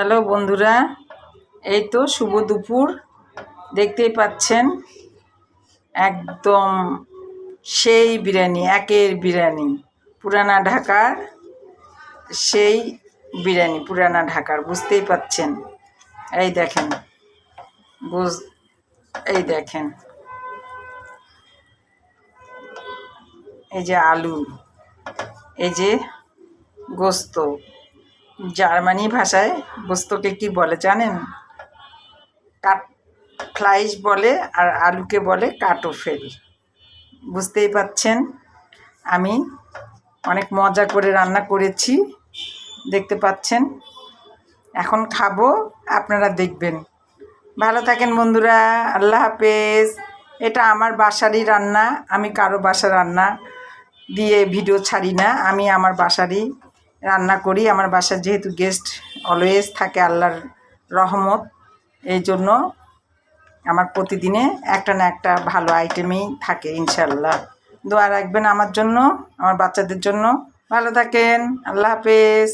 Hello বন্ধুরা, এই তো শুভ দুপুর। দেখতেই পাচ্ছেন একদম সেই বিরিয়ানি, একের বিরিয়ানি, পুরানা ঢাকার সেই বিরিয়ানি, পুরানা ঢাকার, বুঝতেই পাচ্ছেন। এই দেখেন, এই দেখেন, এই যে আলু, এই যে গোস্ত। জার্মানি ভাষায় গোস্তকে কি বলে জানেন? কাট ফ্লাইশ বলে, আর আলুকে বলে কাটোফেল। বুঝতেই পাচ্ছেন আমি অনেক মজা করে রান্না করেছি, দেখতে পাচ্ছেন। এখন খাবো, আপনারা দেখবেন। ভালো থাকেন বন্ধুরা, আল্লাহ হাফেজ। এটা আমার বাসারই রান্না, আমি কারো বাসার রান্না দিয়ে ভিডিও ছাড়ি না, আমি আমার বাসারই রান্না করি। আমার বাসার যেহেতু গেস্ট অলওয়েজ থাকে, আল্লাহর রহমত, এই জন্য আমার প্রতিদিনে একটা না একটা ভালো আইটেমই থাকে। ইনশাল্লাহ দোয়া রাখবেন আমার জন্য, আমার বাচ্চাদের জন্য। ভালো থাকেন, আল্লাহ হাফেজ।